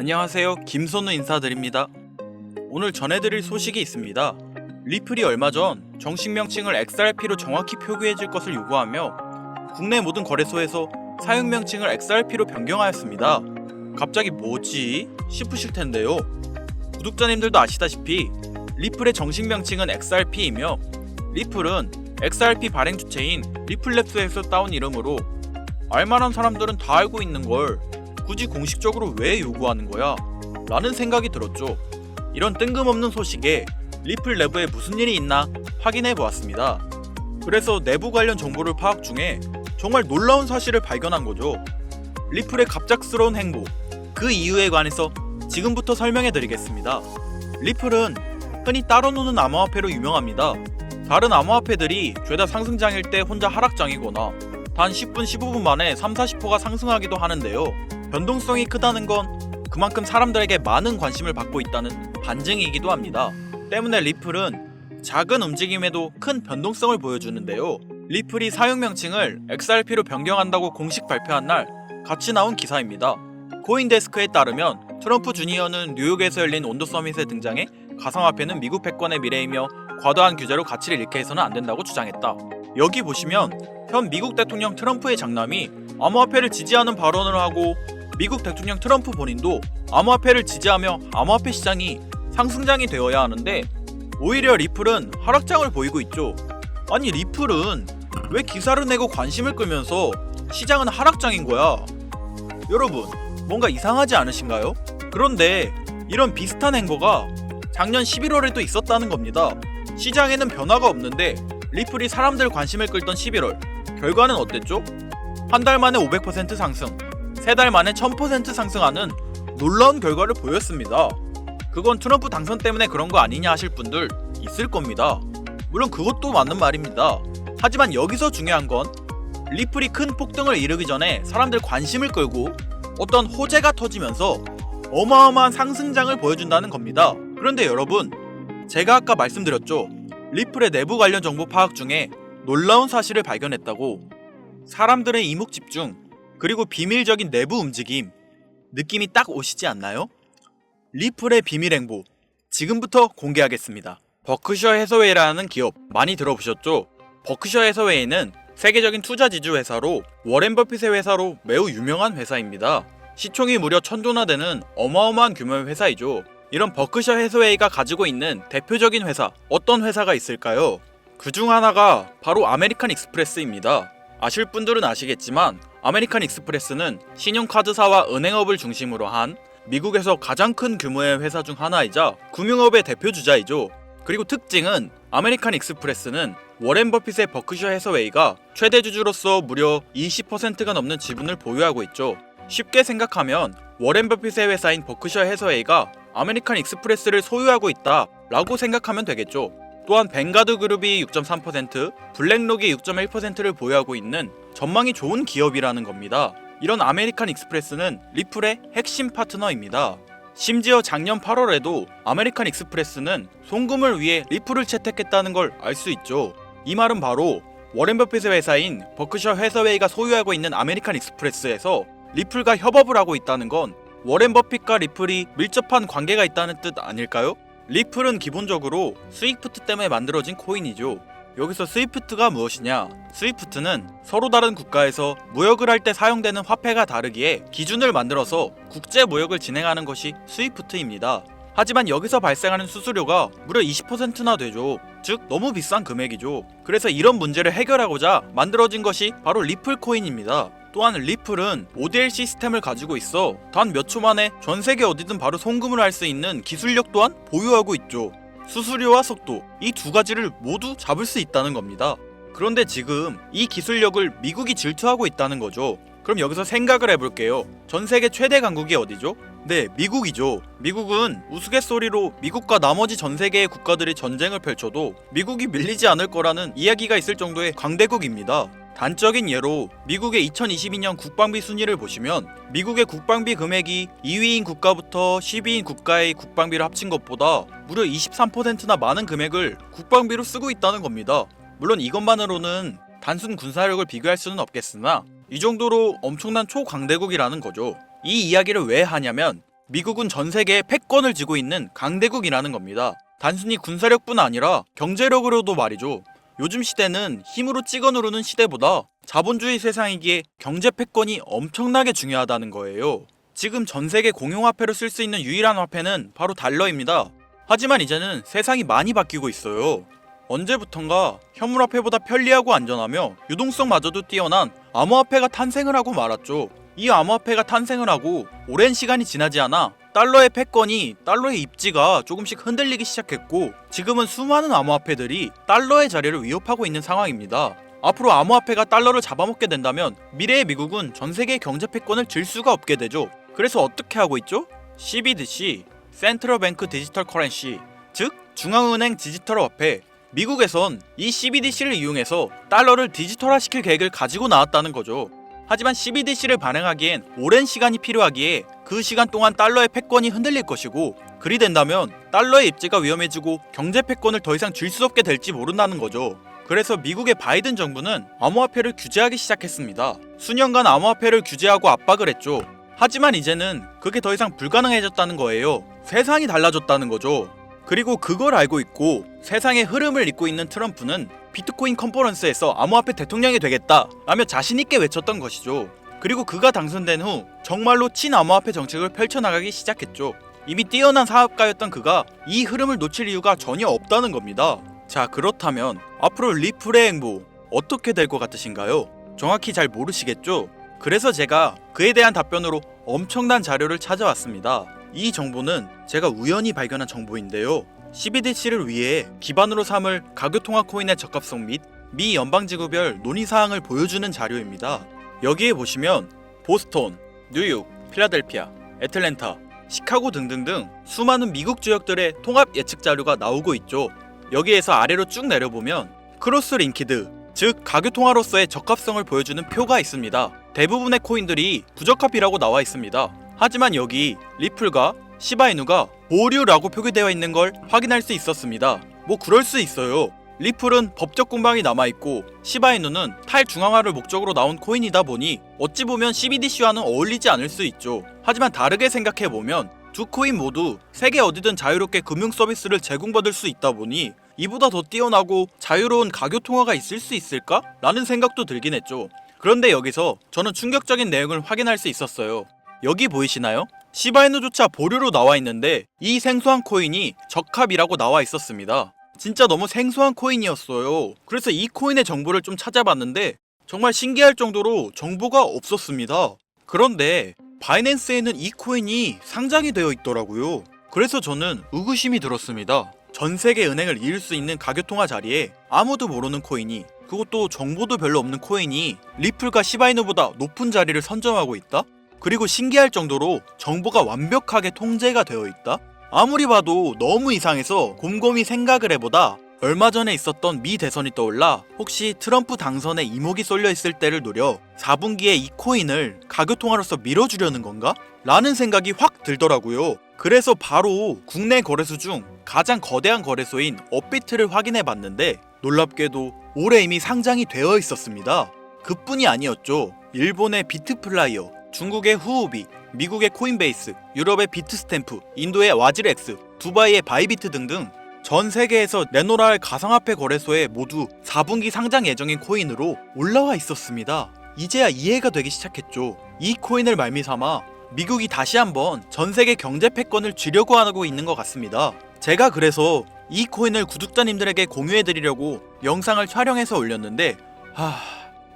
안녕하세요. 김선우 인사드립니다. 오늘 전해드릴 소식이 있습니다. 리플이 얼마 전 정식 명칭을 XRP로 정확히 표기해줄 것을 요구하며 국내 모든 거래소에서 사용 명칭을 XRP로 변경하였습니다. 갑자기 뭐지? 싶으실 텐데요. 구독자님들도 아시다시피 리플의 정식 명칭은 XRP이며 리플은 XRP 발행 주체인 리플랩스에서 따온 이름으로 알만한 사람들은 다 알고 있는 걸 굳이 공식적으로 왜 요구하는 거야? 라는 생각이 들었죠. 이런 뜬금없는 소식에 리플 내부에 무슨 일이 있나 확인해 보았습니다. 그래서 내부 관련 정보를 파악 중에 정말 놀라운 사실을 발견한 거죠. 리플의 갑작스러운 행보, 그 이유에 관해서 지금부터 설명해 드리겠습니다. 리플은 흔히 따로 노는 암호화폐로 유명합니다. 다른 암호화폐들이 죄다 상승장일 때 혼자 하락장이거나 단 10분, 15분 만에 3-40%가 상승하기도 하는데요. 변동성이 크다는 건 그만큼 사람들에게 많은 관심을 받고 있다는 반증이기도 합니다. 때문에 리플은 작은 움직임에도 큰 변동성을 보여주는데요. 리플이 사용 명칭을 XRP로 변경한다고 공식 발표한 날 같이 나온 기사입니다. 코인데스크에 따르면 트럼프 주니어는 뉴욕에서 열린 온도 서밋에 등장해 가상화폐는 미국 패권의 미래이며 과도한 규제로 가치를 잃게 해서는 안 된다고 주장했다. 여기 보시면 현 미국 대통령 트럼프의 장남이 암호화폐를 지지하는 발언을 하고 미국 대통령 트럼프 본인도 암호화폐를 지지하며 암호화폐 시장이 상승장이 되어야 하는데 오히려 리플은 하락장을 보이고 있죠. 아니 리플은 왜 기사를 내고 관심을 끌면서 시장은 하락장인 거야? 여러분 뭔가 이상하지 않으신가요? 그런데 이런 비슷한 행보가 작년 11월에도 있었다는 겁니다. 시장에는 변화가 없는데 리플이 사람들 관심을 끌던 11월 결과는 어땠죠? 한 달 만에 500% 상승, 3달 만에 1000% 상승하는 놀라운 결과를 보였습니다. 그건 트럼프 당선 때문에 그런 거 아니냐 하실 분들 있을 겁니다. 물론 그것도 맞는 말입니다. 하지만 여기서 중요한 건 리플이 큰 폭등을 이루기 전에 사람들 관심을 끌고 어떤 호재가 터지면서 어마어마한 상승장을 보여준다는 겁니다. 그런데 여러분, 제가 아까 말씀드렸죠. 리플의 내부 관련 정보 파악 중에 놀라운 사실을 발견했다고. 사람들의 이목 집중, 그리고 비밀적인 내부 움직임, 느낌이 딱 오시지 않나요? 리플의 비밀 행보, 지금부터 공개하겠습니다. 버크셔 해서웨이라는 기업 많이 들어보셨죠? 버크셔 해서웨이는 세계적인 투자 지주 회사로 워렌 버핏의 회사로 매우 유명한 회사입니다. 시총이 무려 1000조나 되는 어마어마한 규모의 회사이죠. 이런 버크셔 해서웨이가 가지고 있는 대표적인 회사, 어떤 회사가 있을까요? 그 중 하나가 바로 아메리칸 익스프레스입니다. 아실 분들은 아시겠지만 아메리칸 익스프레스는 신용카드사와 은행업을 중심으로 한 미국에서 가장 큰 규모의 회사 중 하나이자 금융업의 대표주자이죠. 그리고 특징은 아메리칸 익스프레스는 워렌 버핏의 버크셔 해서웨이가 최대 주주로서 무려 20%가 넘는 지분을 보유하고 있죠. 쉽게 생각하면 워렌 버핏의 회사인 버크셔 해서웨이가 아메리칸 익스프레스를 소유하고 있다 라고 생각하면 되겠죠. 또한 뱅가드 그룹이 6.3%, 블랙록이 6.1%를 보유하고 있는 전망이 좋은 기업이라는 겁니다. 이런 아메리칸 익스프레스는 리플의 핵심 파트너입니다. 심지어 작년 8월에도 아메리칸 익스프레스는 송금을 위해 리플을 채택했다는 걸 알 수 있죠. 이 말은 바로 워렌 버핏의 회사인 버크셔 해서웨이가 소유하고 있는 아메리칸 익스프레스에서 리플과 협업을 하고 있다는 건 워렌 버핏과 리플이 밀접한 관계가 있다는 뜻 아닐까요? 리플은 기본적으로 스위프트 때문에 만들어진 코인이죠. 여기서 스위프트가 무엇이냐? 스위프트는 서로 다른 국가에서 무역을 할 때 사용되는 화폐가 다르기에 기준을 만들어서 국제 무역을 진행하는 것이 스위프트입니다. 하지만 여기서 발생하는 수수료가 무려 20%나 되죠. 즉 너무 비싼 금액이죠. 그래서 이런 문제를 해결하고자 만들어진 것이 바로 리플 코인입니다. 또한 리플은 ODL 시스템을 가지고 있어 단 몇 초 만에 전 세계 어디든 바로 송금을 할 수 있는 기술력 또한 보유하고 있죠. 수수료와 속도, 이 두 가지를 모두 잡을 수 있다는 겁니다. 그런데 지금 이 기술력을 미국이 질투하고 있다는 거죠. 그럼 여기서 생각을 해볼게요. 전 세계 최대 강국이 어디죠? 네, 미국이죠. 미국은 우스갯소리로 미국과 나머지 전 세계의 국가들이 전쟁을 펼쳐도 미국이 밀리지 않을 거라는 이야기가 있을 정도의 강대국입니다. 단적인 예로 미국의 2022년 국방비 순위를 보시면 미국의 국방비 금액이 2위인 국가부터 10위인 국가의 국방비를 합친 것보다 무려 23%나 많은 금액을 국방비로 쓰고 있다는 겁니다. 물론 이것만으로는 단순 군사력을 비교할 수는 없겠으나 이 정도로 엄청난 초강대국이라는 거죠. 이 이야기를 왜 하냐면 미국은 전 세계에 패권을 쥐고 있는 강대국이라는 겁니다. 단순히 군사력뿐 아니라 경제력으로도 말이죠. 요즘 시대는 힘으로 찍어 누르는 시대보다 자본주의 세상이기에 경제 패권이 엄청나게 중요하다는 거예요. 지금 전 세계 공용화폐로 쓸 수 있는 유일한 화폐는 바로 달러입니다. 하지만 이제는 세상이 많이 바뀌고 있어요. 언제부턴가 현물화폐보다 편리하고 안전하며 유동성마저도 뛰어난 암호화폐가 탄생을 하고 말았죠. 이 암호화폐가 탄생을 하고 오랜 시간이 지나지 않아 달러의 패권이, 달러의 입지가 조금씩 흔들리기 시작했고, 지금은 수많은 암호화폐들이 달러의 자리를 위협하고 있는 상황입니다. 앞으로 암호화폐가 달러를 잡아먹게 된다면 미래의 미국은 전 세계의 경제 패권을 질 수가 없게 되죠. 그래서 어떻게 하고 있죠? CBDC, 센트럴 뱅크 디지털 커런시, 즉 중앙은행 디지털 화폐. 미국에선 이 CBDC를 이용해서 달러를 디지털화시킬 계획을 가지고 나왔다는 거죠. 하지만 CBDC를 발행하기엔 오랜 시간이 필요하기에 그 시간 동안 달러의 패권이 흔들릴 것이고, 그리 된다면 달러의 입지가 위험해지고 경제 패권을 더 이상 쥘 수 없게 될지 모른다는 거죠. 그래서 미국의 바이든 정부는 암호화폐를 규제하기 시작했습니다. 수년간 암호화폐를 규제하고 압박을 했죠. 하지만 이제는 그게 더 이상 불가능해졌다는 거예요. 세상이 달라졌다는 거죠. 그리고 그걸 알고 있고 세상의 흐름을 잇고 있는 트럼프는 비트코인 컨퍼런스에서 암호화폐 대통령이 되겠다 라며 자신있게 외쳤던 것이죠. 그리고 그가 당선된 후 정말로 친암호화폐 정책을 펼쳐나가기 시작했죠. 이미 뛰어난 사업가였던 그가 이 흐름을 놓칠 이유가 전혀 없다는 겁니다. 자, 그렇다면 앞으로 리플의 행보 어떻게 될 것 같으신가요? 정확히 잘 모르시겠죠? 그래서 제가 그에 대한 답변으로 엄청난 자료를 찾아왔습니다. 이 정보는 제가 우연히 발견한 정보인데요. CBDC를 위해 기반으로 삼을 가교통화 코인의 적합성 및 미 연방지구별 논의사항을 보여주는 자료입니다. 여기에 보시면 보스턴, 뉴욕, 필라델피아, 애틀랜타, 시카고 등등등 수많은 미국 지역들의 통합 예측 자료가 나오고 있죠. 여기에서 아래로 쭉 내려보면 크로스 링키드, 즉 가교통화로서의 적합성을 보여주는 표가 있습니다. 대부분의 코인들이 부적합이라고 나와 있습니다. 하지만 여기 리플과 시바이누가 보류라고 표기되어 있는 걸 확인할 수 있었습니다. 뭐 그럴 수 있어요. 리플은 법적 공방이 남아있고 시바이누는 탈중앙화를 목적으로 나온 코인이다 보니 어찌 보면 CBDC와는 어울리지 않을 수 있죠. 하지만 다르게 생각해보면 두 코인 모두 세계 어디든 자유롭게 금융 서비스를 제공받을 수 있다 보니 이보다 더 뛰어나고 자유로운 가교통화가 있을 수 있을까? 라는 생각도 들긴 했죠. 그런데 여기서 저는 충격적인 내용을 확인할 수 있었어요. 여기 보이시나요? 시바이누조차 보류로 나와 있는데 이 생소한 코인이 적합이라고 나와 있었습니다. 진짜 너무 생소한 코인이었어요. 그래서 이 코인의 정보를 좀 찾아봤는데 정말 신기할 정도로 정보가 없었습니다. 그런데 바이낸스에는 이 코인이 상장이 되어 있더라고요. 그래서 저는 의구심이 들었습니다. 전 세계 은행을 이을 수 있는 가교통화 자리에 아무도 모르는 코인이, 그것도 정보도 별로 없는 코인이 리플과 시바이누보다 높은 자리를 선점하고 있다? 그리고 신기할 정도로 정보가 완벽하게 통제가 되어 있다? 아무리 봐도 너무 이상해서 곰곰이 생각을 해보다 얼마 전에 있었던 미 대선이 떠올라 혹시 트럼프 당선에 이목이 쏠려 있을 때를 노려 4분기에 이 코인을 가교통화로서 밀어주려는 건가? 라는 생각이 확 들더라고요. 그래서 바로 국내 거래소 중 가장 거대한 거래소인 업비트를 확인해 봤는데 놀랍게도 올해 이미 상장이 되어 있었습니다. 그뿐이 아니었죠. 일본의 비트플라이어, 중국의 후오비, 미국의 코인베이스, 유럽의 비트스탬프, 인도의 와지렉스, 두바이의 바이비트 등등 전 세계에서 내놓으라 할 가상화폐 거래소에 모두 4분기 상장 예정인 코인으로 올라와 있었습니다. 이제야 이해가 되기 시작했죠. 이 코인을 말미삼아 미국이 다시 한번 전 세계 경제 패권을 쥐려고 하고 있는 것 같습니다. 제가 그래서 이 코인을 구독자님들에게 공유해드리려고 영상을 촬영해서 올렸는데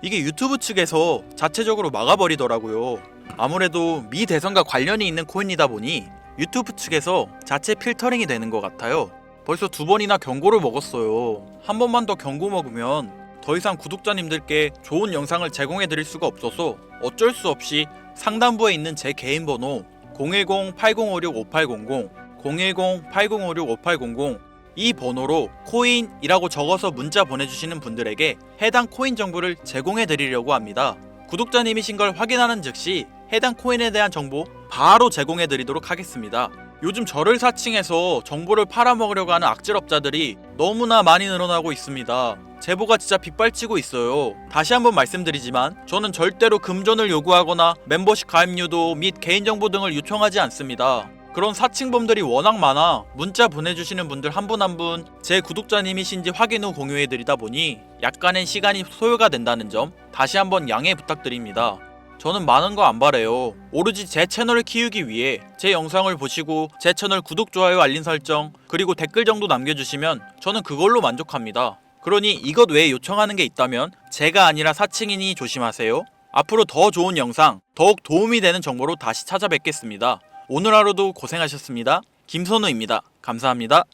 이게 유튜브 측에서 자체적으로 막아버리더라고요. 아무래도 미 대선과 관련이 있는 코인이다 보니 유튜브 측에서 자체 필터링이 되는 것 같아요. 벌써 2번이나 경고를 먹었어요. 한 번만 더 경고 먹으면 더 이상 구독자님들께 좋은 영상을 제공해드릴 수가 없어서 어쩔 수 없이 상단부에 있는 제 개인 번호 010-8056-5800, 010-8056-5800 이 번호로 코인이라고 적어서 문자 보내주시는 분들에게 해당 코인 정보를 제공해드리려고 합니다. 구독자님이신 걸 확인하는 즉시 해당 코인에 대한 정보 바로 제공해드리도록 하겠습니다. 요즘 저를 사칭해서 정보를 팔아먹으려고 하는 악질업자들이 너무나 많이 늘어나고 있습니다. 제보가 진짜 빗발치고 있어요. 다시 한번 말씀드리지만 저는 절대로 금전을 요구하거나 멤버십 가입 유도 및 개인정보 등을 요청하지 않습니다. 그런 사칭범들이 워낙 많아 문자 보내주시는 분들 한 분 한 분 제 구독자님이신지 확인 후 공유해드리다 보니 약간의 시간이 소요가 된다는 점 다시 한번 양해 부탁드립니다. 저는 많은 거 안 바래요. 오로지 제 채널을 키우기 위해 제 영상을 보시고 제 채널 구독, 좋아요, 알림 설정 그리고 댓글 정도 남겨주시면 저는 그걸로 만족합니다. 그러니 이것 외에 요청하는 게 있다면 제가 아니라 사칭이니 조심하세요. 앞으로 더 좋은 영상, 더욱 도움이 되는 정보로 다시 찾아뵙겠습니다. 오늘 하루도 고생하셨습니다. 김선우입니다. 감사합니다.